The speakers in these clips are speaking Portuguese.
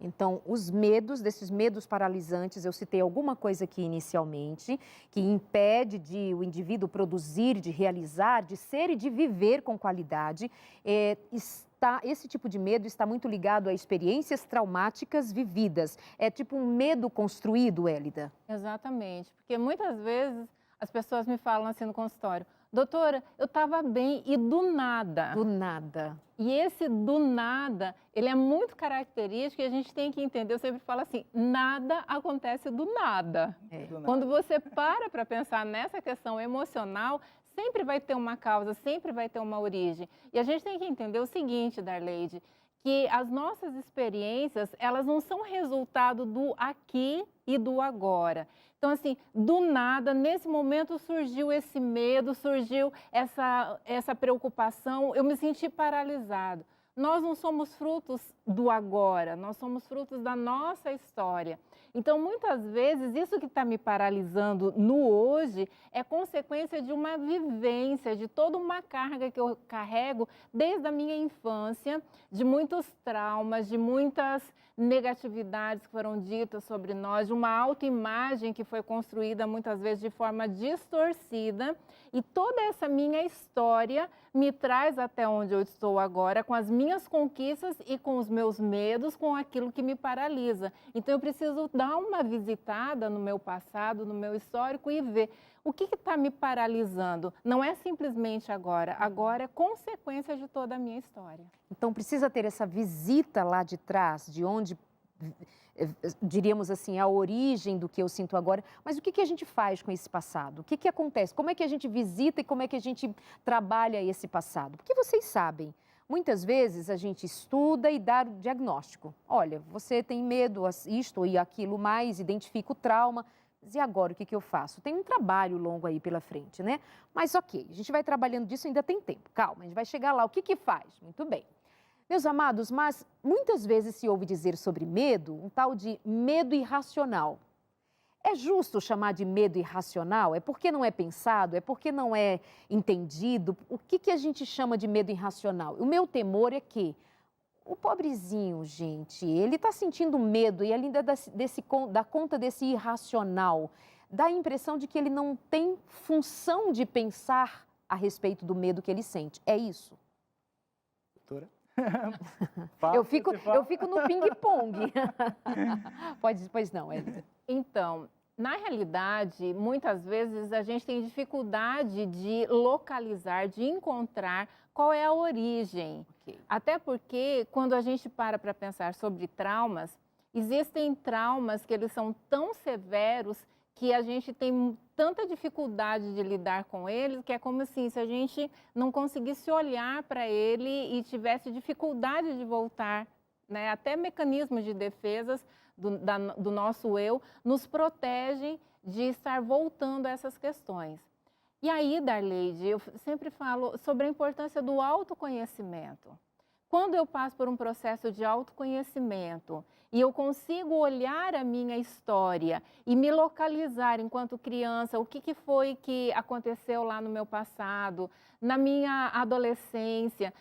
Então, os medos, desses medos paralisantes, eu citei alguma coisa aqui inicialmente, que impede de o indivíduo produzir, de realizar, de ser e de viver com qualidade. Esse tipo de medo está muito ligado a experiências traumáticas vividas. É tipo um medo construído, Hélida? Exatamente, porque muitas vezes as pessoas me falam assim no consultório: doutora, eu estava bem e do nada. Do nada. E esse do nada, ele é muito característico e a gente tem que entender, eu sempre falo assim, nada acontece do nada. Quando você para pensar nessa questão emocional, sempre vai ter uma causa, sempre vai ter uma origem. E a gente tem que entender o seguinte, Darleide, que as nossas experiências, elas não são resultado do aqui e do agora. Então, assim, do nada, nesse momento surgiu esse medo, surgiu essa preocupação, eu me senti paralisado. Nós não somos frutos do agora, nós somos frutos da nossa história. Então, muitas vezes, isso que está me paralisando no hoje é consequência de uma vivência, de toda uma carga que eu carrego desde a minha infância, de muitos traumas, de muitas negatividades que foram ditas sobre nós, de uma autoimagem que foi construída muitas vezes de forma distorcida. E toda essa minha história me traz até onde eu estou agora, com as minhas conquistas e com os meus medos, com aquilo que me paralisa. Então, eu preciso dar uma visitada no meu passado, no meu histórico e ver o que está me paralisando. Não é simplesmente agora, agora é consequência de toda a minha história. Então, precisa ter essa visita lá de trás, de onde, diríamos assim, a origem do que eu sinto agora. Mas o que a gente faz com esse passado? O que acontece? Como é que a gente visita e como é que a gente trabalha esse passado? Porque vocês sabem, muitas vezes a gente estuda e dá o diagnóstico. Olha, você tem medo, isto e aquilo mais, identifica o trauma. E agora, o que eu faço? Tem um trabalho longo aí pela frente, né? Mas ok, a gente vai trabalhando disso, ainda tem tempo. Calma, a gente vai chegar lá. O que faz? Muito bem. Meus amados, mas muitas vezes se ouve dizer sobre medo, um tal de medo irracional. É justo chamar de medo irracional? É porque não é pensado? É porque não é entendido? O que a gente chama de medo irracional? O meu temor é que o pobrezinho, gente, ele está sentindo medo e ele ainda dá conta desse irracional. Dá a impressão de que ele não tem função de pensar a respeito do medo que ele sente. É isso? Doutora? Eu fico no ping-pong. Pois não, Hélida. Então, na realidade, muitas vezes a gente tem dificuldade de localizar, de encontrar qual é a origem. Okay. Até porque, quando a gente para pensar sobre traumas, existem traumas que eles são tão severos que a gente tem tanta dificuldade de lidar com eles, que é como assim, se a gente não conseguisse olhar para ele e tivesse dificuldade de voltar, né? Até mecanismos de defesas do nosso eu nos protegem de estar voltando a essas questões. E aí, Darleide, eu sempre falo sobre a importância do autoconhecimento. Quando eu passo por um processo de autoconhecimento e eu consigo olhar a minha história e me localizar enquanto criança, o que foi que aconteceu lá no meu passado, na minha adolescência,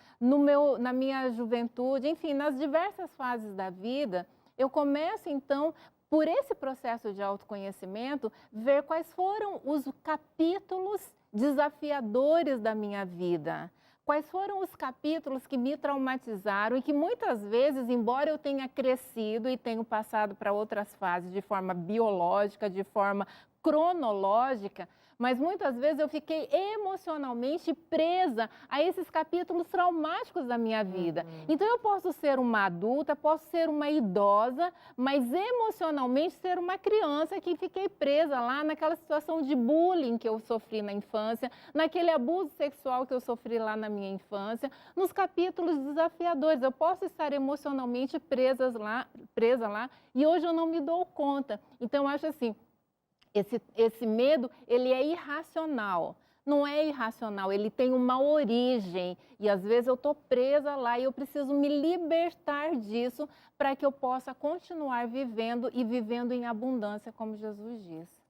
na minha juventude, enfim, nas diversas fases da vida, eu começo então, por esse processo de autoconhecimento, ver quais foram os capítulos desafiadores da minha vida. Quais foram os capítulos que me traumatizaram e que muitas vezes, embora eu tenha crescido e tenha passado para outras fases de forma biológica, de forma cronológica, mas muitas vezes eu fiquei emocionalmente presa a esses capítulos traumáticos da minha vida. Então eu posso ser uma adulta, posso ser uma idosa, mas emocionalmente ser uma criança que fiquei presa lá naquela situação de bullying que eu sofri na infância, naquele abuso sexual que eu sofri lá na minha infância, nos capítulos desafiadores. Eu posso estar emocionalmente presa lá e hoje eu não me dou conta. Então eu acho assim, esse medo, ele é irracional. Não é irracional, ele tem uma origem e às vezes eu estou presa lá e eu preciso me libertar disso para que eu possa continuar vivendo e vivendo em abundância, como Jesus diz.